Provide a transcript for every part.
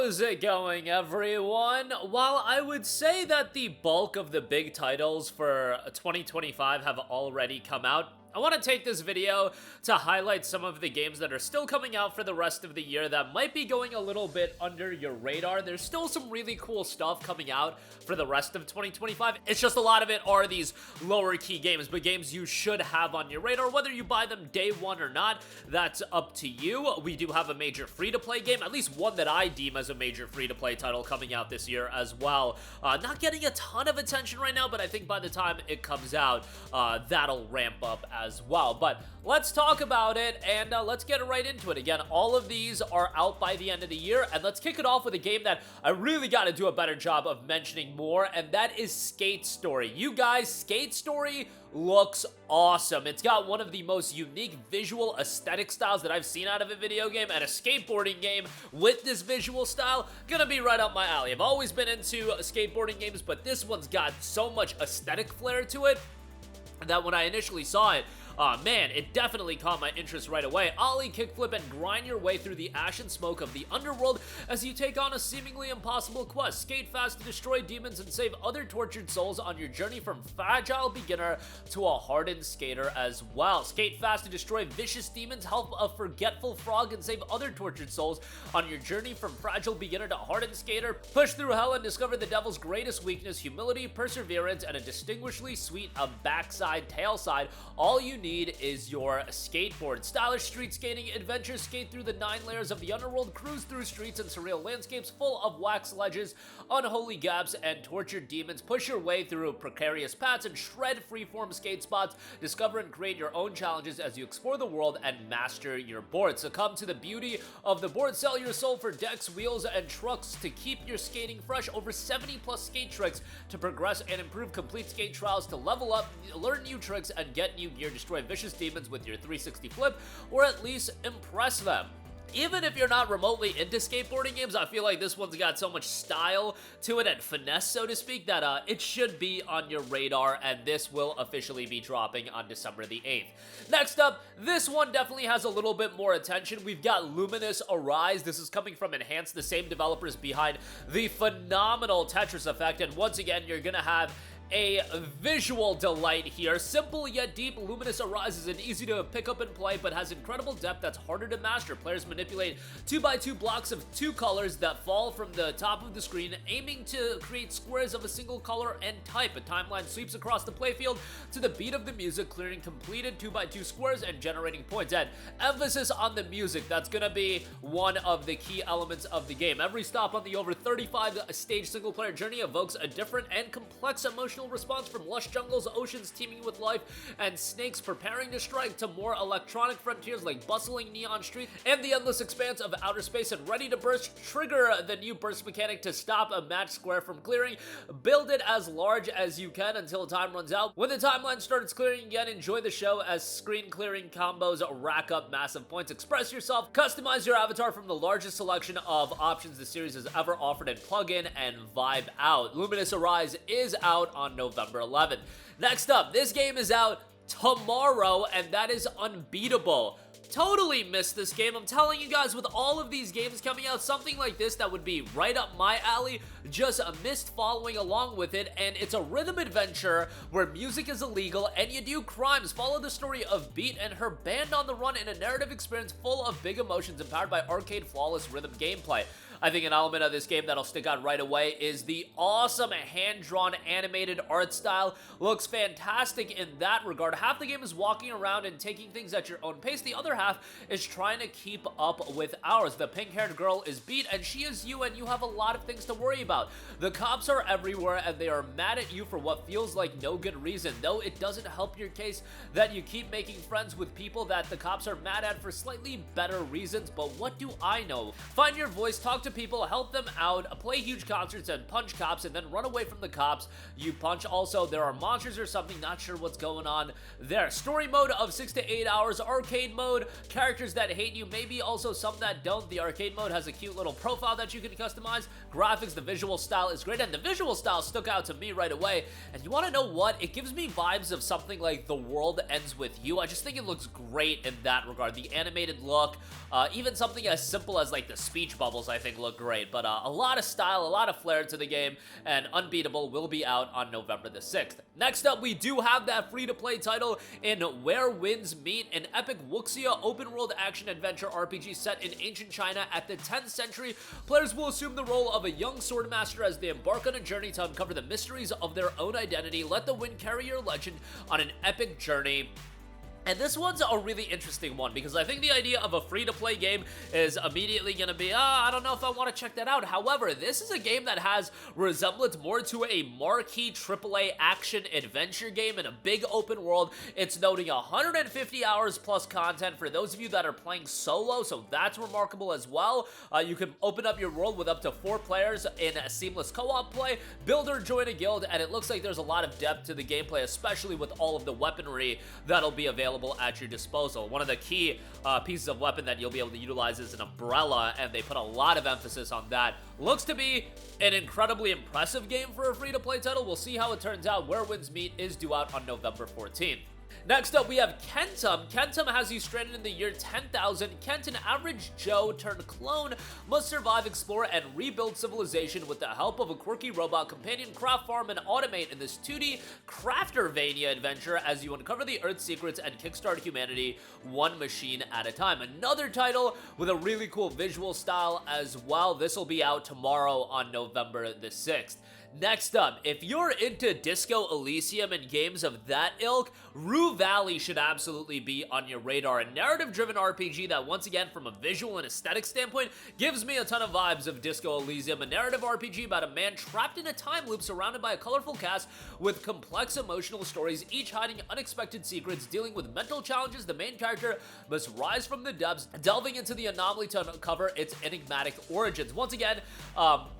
How's it going, everyone? While I would say that the bulk of the big titles for 2025 have already come out, I want to take this video to highlight some of the games that are still coming out for the rest of the year that might be going a little bit under your radar. There's still some really cool stuff coming out for the rest of 2025. It's just a lot of it are these lower key games, but games you should have on your radar. Whether you buy them day one or not, that's up to you. We do have a major free-to-play game, at least one that I deem as a major free-to-play title coming out this year as well. Not getting a ton of attention right now, but I think by the time it comes out, that'll ramp up as well. But let's talk about it, and let's get right into it. Again, all of these are out by the end of the year, and let's kick it off with a game that I really got to do a better job of mentioning more, and that is Skate Story. You guys, Skate Story looks awesome. It's got one of the most unique visual aesthetic styles that I've seen out of a video game, and a skateboarding game with this visual style, gonna be right up my alley. I've always been into skateboarding games, but this one's got so much aesthetic flair to it that when I initially saw it, man, it definitely caught my interest right away. Ollie, kickflip, and grind your way through the ash and smoke of the underworld as you take on a seemingly impossible quest. Skate fast to destroy demons and save other tortured souls on your journey from fragile beginner to a hardened skater as well. Skate fast to destroy vicious demons, help a forgetful frog, and save other tortured souls on your journey from fragile beginner to hardened skater. Push through hell and discover the devil's greatest weakness, humility, perseverance, and a distinguishingly sweet backside tailside. All you need is your skateboard. Stylish street skating adventure, skate through the 9 layers of the underworld, cruise through streets and surreal landscapes full of wax ledges, unholy gaps, and tortured demons. Push your way through precarious paths and shred freeform skate spots. Discover and create your own challenges as you explore the world and master your board. Succumb to the beauty of the board. Sell your soul for decks, wheels, and trucks to keep your skating fresh. Over 70 plus skate tricks to progress and improve. Complete skate trials to level up, learn new tricks, and get new gear. Destroy vicious demons with your 360 flip, or at least impress them. Even if you're not remotely into skateboarding games, I feel like this one's got so much style to it and finesse, so to speak, that it should be on your radar, and this will officially be dropping on December the 8th. Next up, this one definitely has a little bit more attention. We've got Lumines Arise. This is coming from Enhance, the same developers behind the phenomenal Tetris Effect, and once again, you're gonna have a visual delight here. Simple yet deep, Lumines Arise is an easy to pick up and play, but has incredible depth that's harder to master. Players manipulate 2x2 blocks of 2 colors that fall from the top of the screen, aiming to create squares of a single color and type. A timeline sweeps across the playfield to the beat of the music, clearing completed 2x2 squares and generating points. And emphasis on the music, that's gonna be one of the key elements of the game. Every stop on the over 35 stage single player journey evokes a different and complex emotional response, from lush jungles, oceans teeming with life, and snakes preparing to strike, to more electronic frontiers like bustling neon streets and the endless expanse of outer space. And ready to burst, trigger the new burst mechanic to stop a match square from clearing. Build it as large as you can until time runs out. When the timeline starts clearing again, enjoy the show as screen clearing combos rack up massive points. Express yourself, customize your avatar from the largest selection of options the series has ever offered, and plug in and vibe out. Lumines Arise is out on November 11th. Next up, this game is out tomorrow, and that is Unbeatable. Totally missed this game. I'm telling you guys, with all of these games coming out, something like this that would be right up my alley, just missed following along with it. And it's a rhythm adventure where music is illegal and you do crimes. Follow the story of Beat and her band on the run in a narrative experience full of big emotions, empowered by arcade flawless rhythm gameplay. I think an element of this game that'll stick out right away is the awesome hand-drawn animated art style. Looks fantastic in that regard. Half the game is walking around and taking things at your own pace. The other half is trying to keep up with ours. The pink-haired girl is Beat, and she is you, and you have a lot of things to worry about. The cops are everywhere, and they are mad at you for what feels like no good reason, though it doesn't help your case that you keep making friends with people that the cops are mad at for slightly better reasons. But what do I know? Find your voice, talk to people, help them out, play huge concerts, and punch cops, and then run away from the cops you punch. Also, there are monsters or something, not sure what's going on there. Story mode of 6 to 8 hours. Arcade mode, characters that hate you, maybe also some that don't. The arcade mode has a cute little profile that you can customize. Graphics, the visual style is great, and the visual style stuck out to me right away. And you want to know what? It gives me vibes of something like The World Ends With You. I just think it looks great in that regard. The animated look, even something as simple as like the speech bubbles, I think look great, but a lot of style, a lot of flair to the game, and Unbeatable will be out on November the 6th. Next up, we do have that free-to-play title in Where Winds Meet, an epic wuxia open-world action-adventure RPG set in ancient China at the 10th century. Players will assume the role of a young swordmaster as they embark on a journey to uncover the mysteries of their own identity. Let the wind carry your legend on an epic journey. And this one's a really interesting one because I think the idea of a free-to-play game is immediately going to be, I don't know if I want to check that out. However, this is a game that has resemblance more to a marquee AAA action-adventure game in a big open world. It's noting 150 hours plus content for those of you that are playing solo, so that's remarkable as well. You can open up your world with up to 4 players in a seamless co-op play, build or join a guild, and it looks like there's a lot of depth to the gameplay, especially with all of the weaponry that'll be available at your disposal. One of the key pieces of weapon that you'll be able to utilize is an umbrella, and they put a lot of emphasis on that. Looks to be an incredibly impressive game for a free-to-play title. We'll see how it turns out. Where Winds Meet is due out on November 14th. Next up, we have Kentum. Kentum has you stranded in the year 10,000. Kent, an average Joe turned clone, must survive, explore, and rebuild civilization with the help of a quirky robot companion, craft, farm, and automate in this 2D Craftervania adventure as you uncover the Earth's secrets and kickstart humanity one machine at a time. Another title with a really cool visual style as well. This will be out tomorrow on November the 6th. Next up, if you're into Disco Elysium and games of that ilk, Rue Valley should absolutely be on your radar. A narrative-driven RPG that, once again, from a visual and aesthetic standpoint, gives me a ton of vibes of Disco Elysium, a narrative RPG about a man trapped in a time loop surrounded by a colorful cast with complex emotional stories, each hiding unexpected secrets. Dealing with mental challenges, the main character must rise from the depths, delving into the anomaly to uncover its enigmatic origins. Once again,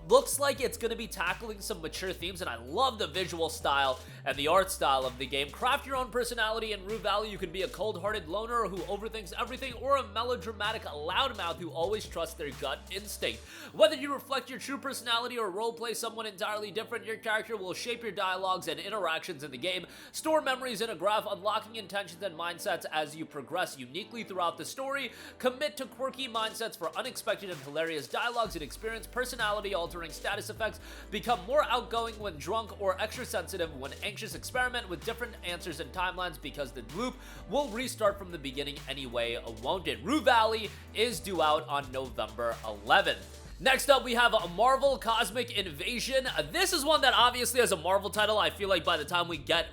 looks like it's going to be tackling some mature themes, and I love the visual style and the art style of the game. Craft your own personality in Rue Valley. You can be a cold-hearted loner who overthinks everything, or a melodramatic loudmouth who always trusts their gut instinct. Whether you reflect your true personality or roleplay someone entirely different, your character will shape your dialogues and interactions in the game. Store memories in a graph, unlocking intentions and mindsets as you progress uniquely throughout the story. Commit to quirky mindsets for unexpected and hilarious dialogues and experience personality-altering status effects. Become more outgoing when drunk or extra sensitive when anxious. Experiment with different answers and timelines because the loop will restart from the beginning anyway, won't it? Rue Valley is due out on November 11th. Next up, we have a Marvel Cosmic Invasion. This is one that obviously, as a Marvel title, I feel like by the time we get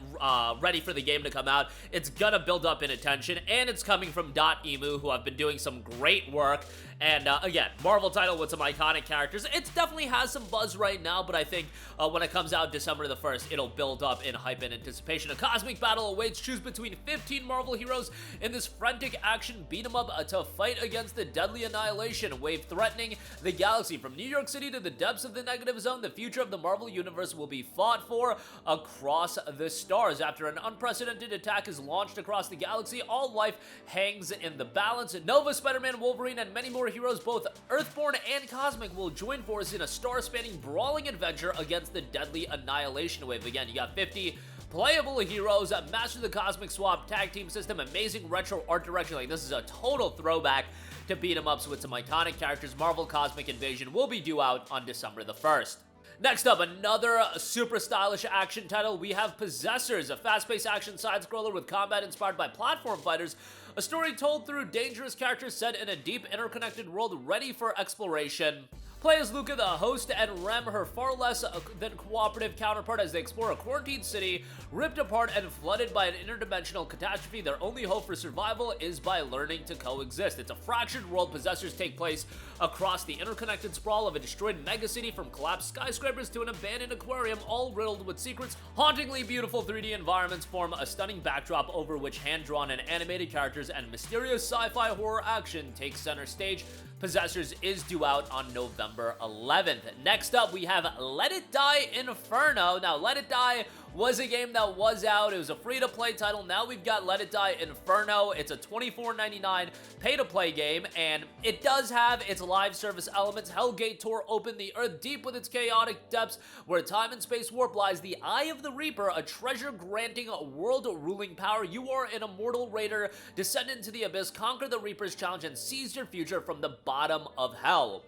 ready for the game to come out, it's gonna build up in attention, and it's coming from Emu, who have been doing some great work. And again, Marvel title with some iconic characters. It definitely has some buzz right now, but I think when it comes out December the 1st, it'll build up in hype and anticipation. A cosmic battle awaits. Choose between 15 Marvel heroes in this frantic action beat-em-up to fight against the deadly annihilation wave threatening the galaxy. From New York City to the depths of the negative zone, the future of the Marvel Universe will be fought for across the stars. After an unprecedented attack is launched across the galaxy, all life hangs in the balance. Nova, Spider-Man, Wolverine, and many more heroes, both Earthborn and Cosmic, will join forces in a star-spanning brawling adventure against the deadly annihilation wave. Again, you got 50 playable heroes, master the Cosmic Swap tag team system, amazing retro art direction. Like, this is a total throwback to beat 'em ups with some iconic characters. Marvel Cosmic Invasion will be due out on December the 1st. Next up, another super stylish action title. We have Possessors, a fast-paced action side-scroller with combat inspired by platform fighters. A story told through dangerous characters set in a deep, interconnected world ready for exploration. Play as Luca, the host, and Rem, her far less than cooperative counterpart, as they explore a quarantined city ripped apart and flooded by an interdimensional catastrophe. Their only hope for survival is by learning to coexist. It's a fractured world. Possessors take place across the interconnected sprawl of a destroyed megacity, from collapsed skyscrapers to an abandoned aquarium, all riddled with secrets. Hauntingly beautiful 3D environments form a stunning backdrop over which hand-drawn and animated characters and mysterious sci-fi horror action take center stage. Possessors is due out on November 11th. Next up, we have Let It Die Inferno. Now, Let It Die was a game that was out. It was a free-to-play title. Now we've got Let It Die Inferno. It's a $24.99 pay-to-play game, and it does have its live service elements. Hellgate tore open the earth deep with its chaotic depths, where time and space warp lies the Eye of the Reaper, a treasure-granting, world-ruling power. You are an immortal raider. Descend into the abyss, conquer the Reaper's challenge, and seize your future from the bottom of hell.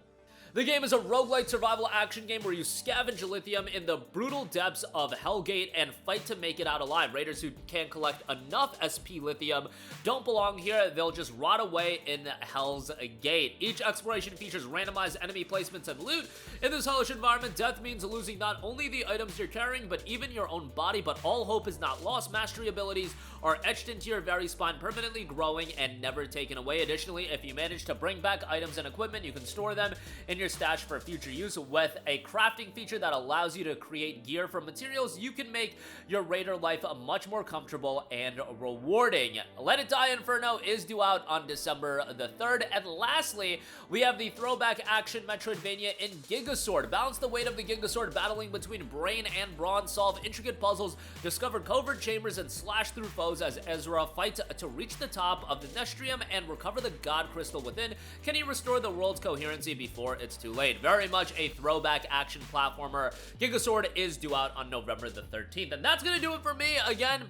The game is a roguelite survival action game where you scavenge lithium in the brutal depths of Hellgate and fight to make it out alive. Raiders who can't collect enough SP lithium don't belong here. They'll just rot away in Hell's Gate. Each exploration features randomized enemy placements and loot. In this hellish environment, death means losing not only the items you're carrying, but even your own body, but all hope is not lost. Mastery abilities are etched into your very spine, permanently growing and never taken away. Additionally, if you manage to bring back items and equipment, you can store them in your stash for future use. With a crafting feature that allows you to create gear from materials, you can make your raider life much more comfortable and rewarding. Let It Die Inferno is due out on December the 3rd. And lastly, we have the throwback action Metroidvania in GIGASWORD. Balance the weight of the GIGASWORD, battling between brain and brawn, solve intricate puzzles, discover covert chambers, and slash through foes as Ezra fights to reach the top of the Nestrium and recover the God Crystal within. Can he restore the world's coherency before it's too late? Very much a throwback action platformer. GIGASWORD is due out on November the 13th. And that's gonna do it for me. Again,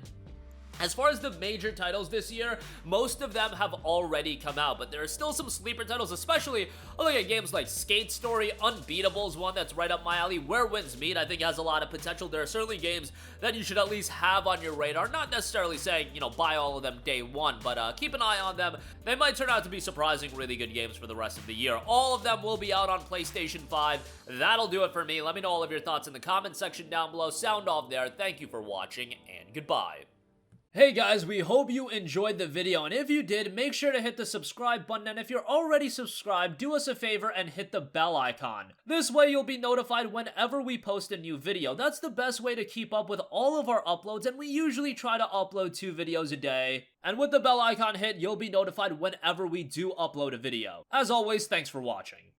as far as the major titles this year, most of them have already come out, but there are still some sleeper titles, especially looking at games like Skate Story. Unbeatable is one that's right up my alley. Where Winds Meet, I think, has a lot of potential. There are certainly games that you should at least have on your radar. Not necessarily saying, you know, buy all of them day one, but keep an eye on them. They might turn out to be surprising, really good games for the rest of the year. All of them will be out on PlayStation 5. That'll do it for me. Let me know all of your thoughts in the comment section down below. Sound off there. Thank you for watching, and goodbye. Hey guys, we hope you enjoyed the video, and if you did, make sure to hit the subscribe button, and if you're already subscribed, do us a favor and hit the bell icon. This way you'll be notified whenever we post a new video. That's the best way to keep up with all of our uploads, and we usually try to upload 2 videos a day. And with the bell icon hit, you'll be notified whenever we do upload a video. As always, thanks for watching.